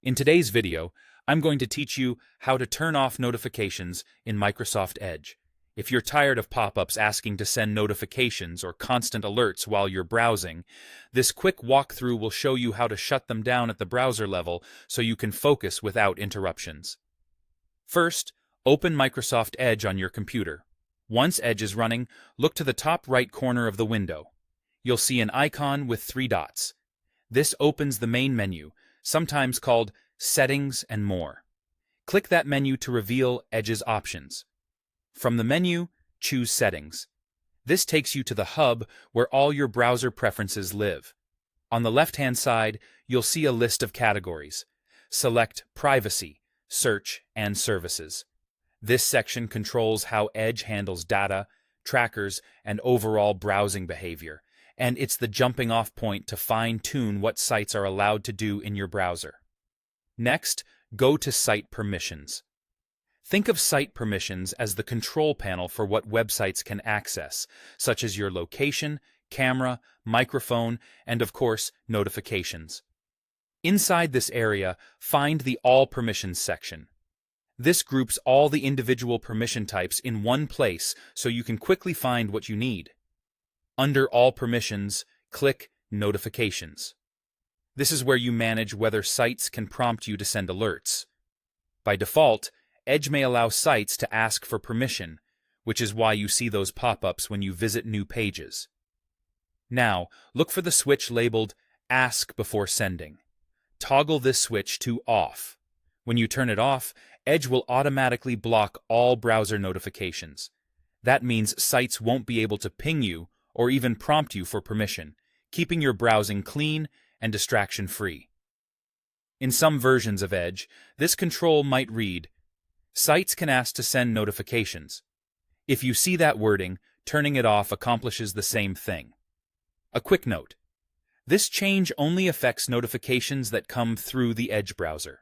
In today's video, I'm going to teach you how to turn off notifications in Microsoft Edge. If you're tired of pop-ups asking to send notifications or constant alerts while you're browsing, this quick walkthrough will show you how to shut them down at the browser level so you can focus without interruptions. First, open Microsoft Edge on your computer. Once Edge is running, look to the top right corner of the window. You'll see an icon with 3 dots. This opens the main menu, sometimes called Settings and More. Click that menu to reveal Edge's options. From the menu, choose Settings. This takes you to the hub where all your browser preferences live. On the left-hand side, you'll see a list of categories. Select Privacy, Search, and Services. This section controls how Edge handles data, trackers, and overall browsing behavior, and it's the jumping-off point to fine-tune what sites are allowed to do in your browser. Next, go to Site Permissions. Think of Site Permissions as the control panel for what websites can access, such as your location, camera, microphone, and of course, notifications. Inside this area, find the All Permissions section. This groups all the individual permission types in one place so you can quickly find what you need. Under All Permissions, click Notifications. This is where you manage whether sites can prompt you to send alerts. By default, Edge may allow sites to ask for permission, which is why you see those pop-ups when you visit new pages. Now, look for the switch labeled Ask Before Sending. Toggle this switch to Off. When you turn it off, Edge will automatically block all browser notifications. That means sites won't be able to ping you or even prompt you for permission, keeping your browsing clean and distraction-free. In some versions of Edge, this control might read, Sites can ask to send notifications. If you see that wording, turning it off accomplishes the same thing. A quick note. This change only affects notifications that come through the Edge browser.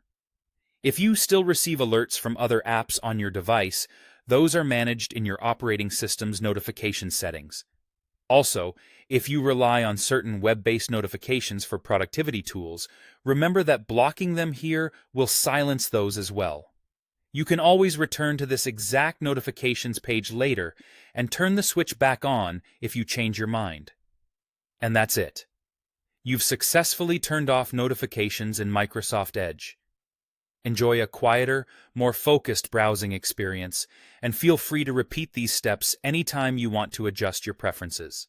If you still receive alerts from other apps on your device, those are managed in your operating system's notification settings. Also, if you rely on certain web-based notifications for productivity tools, remember that blocking them here will silence those as well. You can always return to this exact notifications page later and turn the switch back on if you change your mind. And that's it. You've successfully turned off notifications in Microsoft Edge. Enjoy a quieter, more focused browsing experience, and feel free to repeat these steps anytime you want to adjust your preferences.